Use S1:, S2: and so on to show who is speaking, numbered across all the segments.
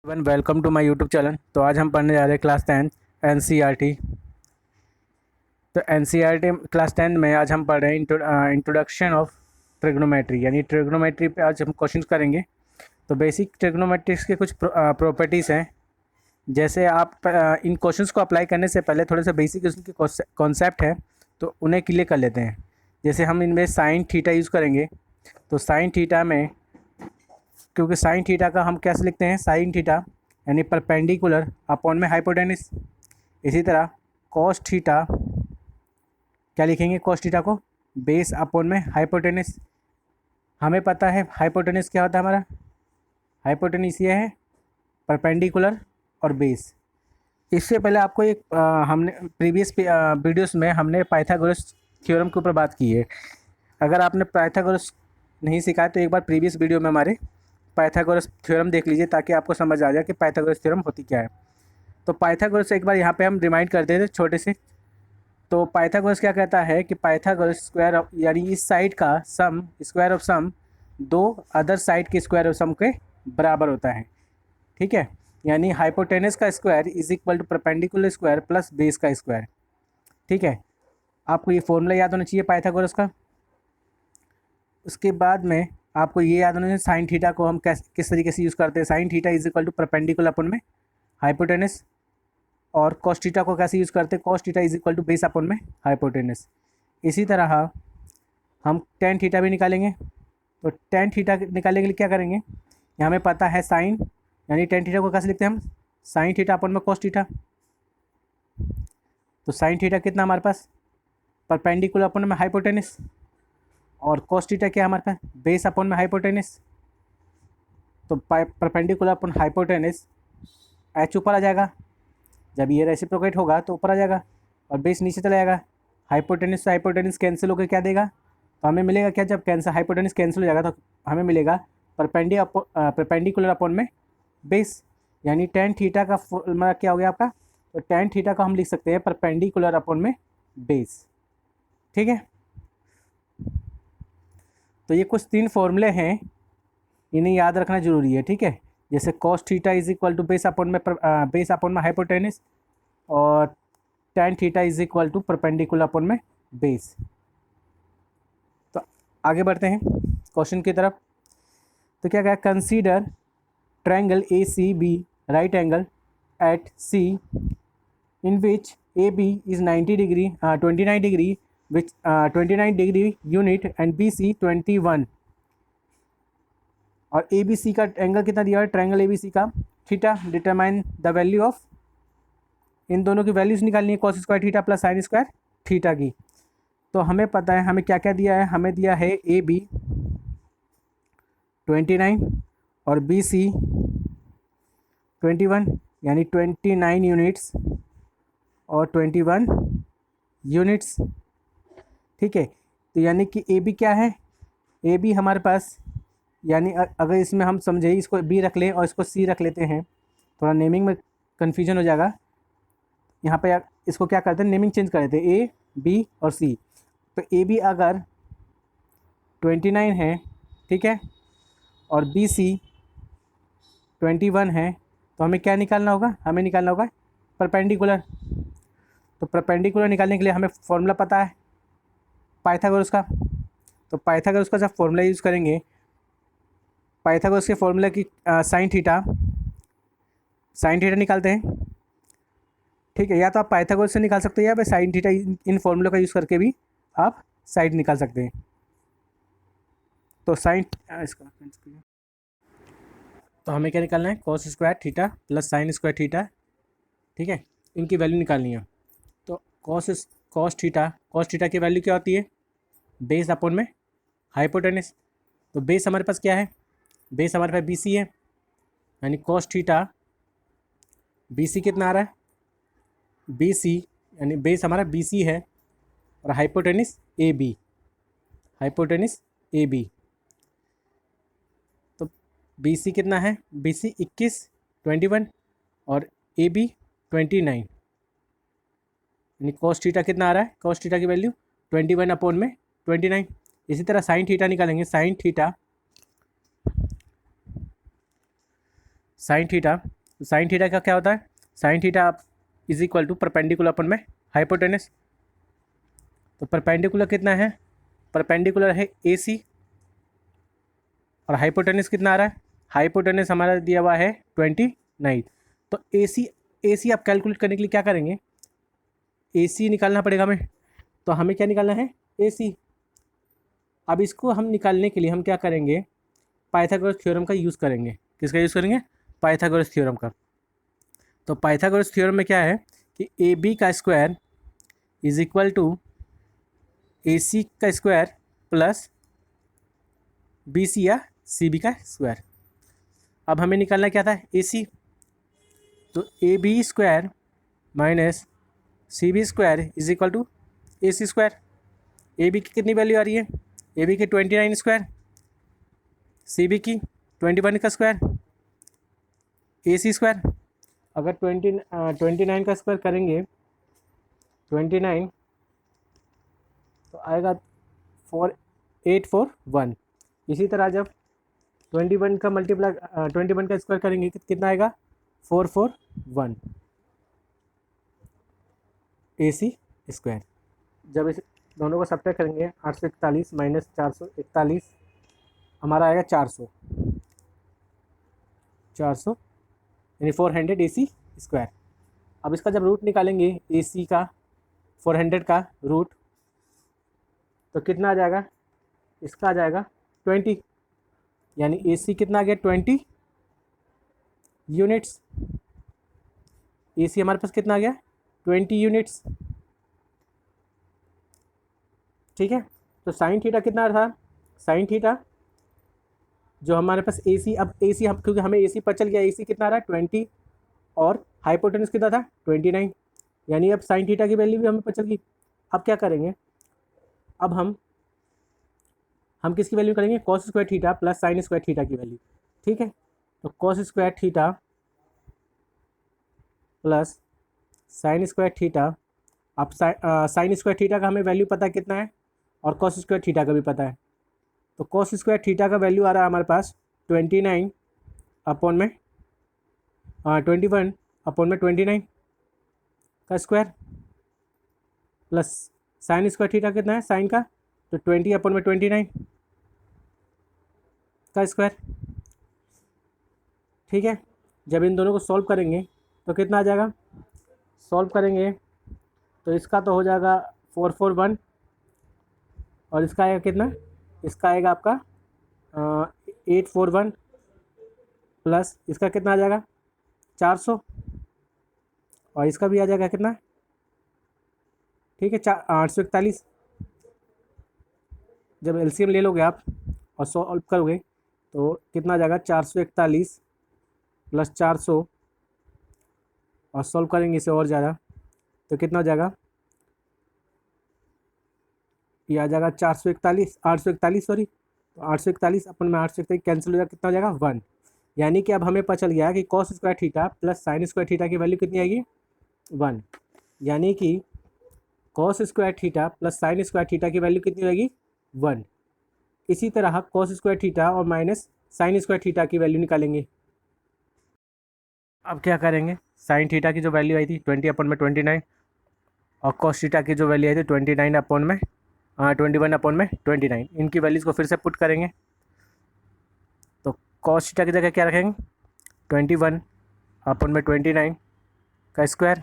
S1: One welcome to my YouTube channel. तो आज हम पढ़ने जा रहे हैं क्लास 10 एनसीईआरटी। तो एनसीईआरटी क्लास 10 में आज हम पढ़ रहे हैं इंट्रोडक्शन ऑफ ट्रिग्नोमेट्री, यानी ट्रिग्नोमेट्री पे आज हम क्वेश्चंस करेंगे। तो बेसिक ट्रिग्नोमेट्रिक्स के कुछ प्रॉपर्टीज़ हैं। जैसे आप इन क्वेश्चंस को अप्लाई करने से पहले थोड़े से बेसिक उसके कॉन्सेप्ट है, तो उन्हें क्लियर कर लेते हैं। जैसे हम इनमें साइन थीटा यूज़ करेंगे, तो साइन थीटा में, क्योंकि साइन थीटा का हम कैसे लिखते हैं, साइन थीटा यानी परपेंडिकुलर अपॉन में हाइपोटेनस। इसी तरह कॉस थीटा क्या लिखेंगे, कॉस थीटा को बेस अपॉन में हाइपोटेनस। हमें पता है हाइपोटेनस क्या होता है हमारा, हाइपोटेनस ये है परपेंडिकुलर और बेस। इससे पहले आपको एक हमने प्रीवियस वीडियोस में हमने पाइथागोरस थ्योरम के ऊपर बात की है। अगर आपने पाइथागोरस नहीं सीखा है तो एक बार प्रीवियस वीडियो में हमारे पाइथागोरस थ्योरम देख लीजिए, ताकि आपको समझ आ जाए कि पाइथागोरस थ्योरम होती क्या है। तो पाइथागोरस एक बार यहाँ पे हम रिमाइंड कर देते छोटे से। तो पाइथागोरस क्या कहता है कि पाइथागोरस स्क्वायर ऑफ, यानी इस साइड का सम, स्क्वायर ऑफ सम दो अदर साइड के स्क्वायर ऑफ सम के बराबर होता है। ठीक है, यानी हाइपोटेनस का square is equal to perpendicular square plus base का स्क्वायर। ठीक है, आपको ये फॉर्मूला याद होना चाहिए पाइथागोरस का। उसके बाद में आपको ये याद होना चाहिए साइन थीटा को हम किस तरीके से यूज़ करते हैं। Sine theta is equal to perpendicular upon में हाइपोटेनस। और कॉस थीटा को कैसे यूज़ करते हैं, cos theta is equal to base upon में हाइपोटेनस। इसी तरह हम टेन थीटा भी निकालेंगे। तो टेन थीटा निकालने के लिए क्या करेंगे, यहाँ हमें पता है साइन, यानी टेन थीटा को कैसे लिखते हैं हम, साइन थीटा अपन में कॉस थीटा। तो साइन थीटा कितना हमारे पास, परपेंडिकुलर अपन में हाइपोटेनस, और कॉस थीटा क्या हमारे पास, बेस अपॉन में हाइपोटेनस। तो परपेंडिकुलर अपॉन हाइपोटेनस एच ऊपर आ जाएगा, जब ये रेसिप्रोकेट होगा तो ऊपर आ जाएगा, और बेस नीचे चला जाएगा। हाइपोटेनस से हाइपोटेनस कैंसिल होकर क्या देगा, तो हमें मिलेगा क्या, जब कैंसिल हाइपोटेनस कैंसिल हो जाएगा तो हमें मिलेगा परपेंडिकुलर अपॉन में बेस। यानी टेन थीटा का फॉर्मूला क्या हो गया आपका, तो टेन थीटा का हम लिख सकते हैं परपेंडिकुलर अपॉन में बेस। ठीक है, तो ये कुछ तीन फॉर्मूले हैं, इन्हें याद रखना जरूरी है। ठीक है, जैसे cos theta is equal to base upon में हाइपोटेनस, और tan theta is equal to perpendicular upon में बेस। तो आगे बढ़ते हैं क्वेश्चन की तरफ। तो क्या कहा, consider triangle A C B right angle at C in which A B is 90 degree 29 degree which 29 degree unit and B C 21। और ए बी सी का एंगल कितना दिया है, ट्रायंगल ए बी सी का theta. Determine the value of, इन दोनों की values निकालनी है, cos square theta plus sine square theta की। तो हमें पता है हमें क्या क्या दिया है, हमें दिया है ए बी 29 और बी सी 21, यानी 29 यूनिट्स और 21 यूनिट्स। ठीक है, तो यानी कि ए बी क्या है, ए बी हमारे पास, यानी अगर इसमें हम समझे इसको बी रख लें और इसको सी रख लेते हैं, थोड़ा नेमिंग में कन्फ्यूजन हो जाएगा। यहाँ पे इसको क्या करते हैं, नेमिंग चेंज कर देते हैं, ए बी और सी। तो ए बी अगर 29 है, ठीक है, और बी सी 21 है, तो हमें क्या निकालना होगा, हमें निकालना होगा परपेंडिकुलर। तो परपेंडिकुलर निकालने के लिए हमें फॉर्मूला पता है पाइथागोरस का। तो पाइथागोरस का जब फॉर्मूला यूज़ करेंगे, पाइथागोरस के फॉर्मूला की साइन थीटा निकालते हैं। ठीक है, या तो आप पाइथागोरस से निकाल सकते हैं, या फिर साइन थीटा इन फॉर्मूला का यूज़ करके भी आप साइड निकाल सकते हैं। तो साइन इसका, तो हमें क्या निकालना है, cos square theta plus sine square theta. ठीक है, इनकी वैल्यू निकालनी है। तो कॉस थीटा की वैल्यू क्या होती है, बेस अपॉन में हाइपोटेनस। तो बेस हमारे पास क्या है, बेस हमारे पास बी सी है, यानी कॉस थीटा बी सी कितना आ रहा है, बी सी, यानी बेस हमारा बी सी है, और hypotenuse A B, hypotenuse A B. तो बी सी कितना है, बी सी 21 21 और ए बी 29, यानी कॉस थीटा कितना आ रहा है, कॉस थीटा की वैल्यू 21 अपॉन में 29। इसी तरह साइन थीटा निकालेंगे, साइन थीटा तो साइन थीटा का क्या होता है, sine theta is equal to perpendicular upon में हाइपोटेनस। तो परपेंडिकुलर कितना है, परपेंडिकुलर है AC और हाइपोटेनस कितना आ रहा है, हाइपोटेनस हमारा दिया हुआ है 29। तो AC आप कैलकुलेट करने के लिए क्या करेंगे, AC निकालना पड़ेगा हमें। तो हमें क्या निकालना है, AC। अब इसको हम निकालने के लिए हम क्या करेंगे, पाइथागोरस थ्योरम का यूज़ करेंगे। किसका यूज़ करेंगे, पाइथागोरस थ्योरम का। तो पाइथागोरस थ्योरम में क्या है कि AB का square is equal to AC का स्क्वायर प्लस BC या CB का स्क्वायर। अब हमें निकालना क्या था, AC। तो AB square minus CB square is equal to AC square. AB की कितनी वैल्यू आ रही है, AB की 29 स्क्वायर, CB की 21 का स्क्वायर, AC स्क्वायर। अगर 29 का स्क्वायर करेंगे 29 तो आएगा 4841। इसी तरह जब 21 का मल्टीप्लाई 21 का स्क्वायर करेंगे कितना आएगा, 441 AC स्क्वायर। जब इस दोनों को सब्ट्रैक्ट करेंगे 841 माइनस 441 हमारा आएगा 400 यानी 400 AC स्क्वायर। अब इसका जब रूट निकालेंगे AC का 400 का रूट तो कितना आ जाएगा, इसका आ जाएगा 20, यानी AC कितना आ गया 20 यूनिट्स। AC हमारे पास कितना आ गया 20 यूनिट्स। ठीक है, तो साइन थीटा कितना था, साइन थीटा जो हमारे पास AC, अब AC हम क्योंकि हमें AC पता चल गया AC कितना आ रहा है 20 और हाइपोटेनस कितना था 29, यानी अब साइन थीटा की वैल्यू भी हमें पता चल गई। अब क्या करेंगे, अब हम किसकी वैल्यू करेंगे, cos square theta plus sine square theta की वैल्यू। ठीक है, तो cos square theta plus sine square theta. अब साइन स्क्वायर थीटा का हमें वैल्यू पता है कितना है और कॉस स्क्वायर थीटा का भी पता है। तो कॉस स्क्वायर थीटा का वैल्यू आ रहा है हमारे पास 29 अपॉन में 21 अपॉन में 29 का square plus sine square theta कितना है साइन का, तो 20 अपॉन में 29 का स्क्वायर। ठीक है, जब इन दोनों को सॉल्व करेंगे तो कितना आ जाएगा, सॉल्व करेंगे तो इसका तो हो जाएगा 441 और इसका आएगा कितना, इसका आएगा आपका 841 प्लस इसका कितना आ जाएगा 400 और इसका भी आ जाएगा कितना, ठीक है 841। जब LCM ले लोगे आप और सॉल्व करोगे तो कितना आ जाएगा 441 प्लस 400 और सॉल्व करेंगे इसे और ज़्यादा तो कितना हो जाएगा, ये आ जाएगा 841 सॉरी, तो 841 अपन में 841 कैंसिल हो जाएगा, कितना हो जाएगा 1। यानी कि अब हमें पता चल गया कि cos square theta plus sine square theta की वैल्यू कितनी आएगी 1, यानी कि cos square theta plus sine square theta की वैल्यू कितनी आएगी 1। इसी तरह कॉस स्क्वायर थीटा और माइनस साइन स्क्वायर थीटा की वैल्यू निकालेंगे। अब क्या करेंगे, साइन थीटा की जो वैल्यू आई थी 20 अपॉन में 29 और कॉस थीटा की जो वैल्यू आई थी 29 अपॉन में 21 अपॉन में 29, इनकी वैल्यूज़ को फिर से पुट करेंगे। तो कॉस थीटा की जगह क्या रखेंगे 21 अपॉन में 29 का स्क्वायर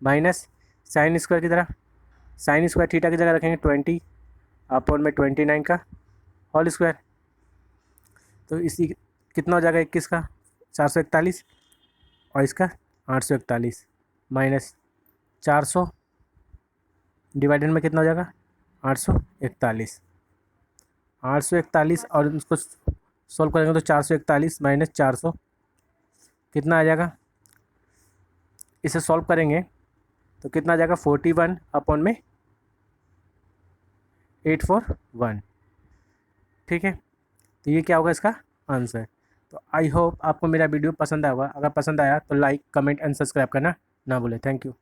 S1: माइनस साइन स्क्वायर की तरह साइन स्क्वायर थीटा की जगह रखेंगे 20 अपॉन में 29 का होल स्क्वायर। तो इसी कितना हो जाएगा 21 का 441 और इसका 841 माइनस 400 डिवाइडेड में कितना हो जाएगा 841 और उसको सॉल्व करेंगे तो 441 माइनस 400 कितना आ जाएगा, इसे सॉल्व करेंगे तो कितना आ जाएगा 41 अपॉन में 841। ठीक है, तो ये क्या होगा इसका आंसर। तो आई होप आपको मेरा वीडियो पसंद आएगा, अगर पसंद आया तो लाइक कमेंट एंड सब्सक्राइब करना ना भूलें। Thank you.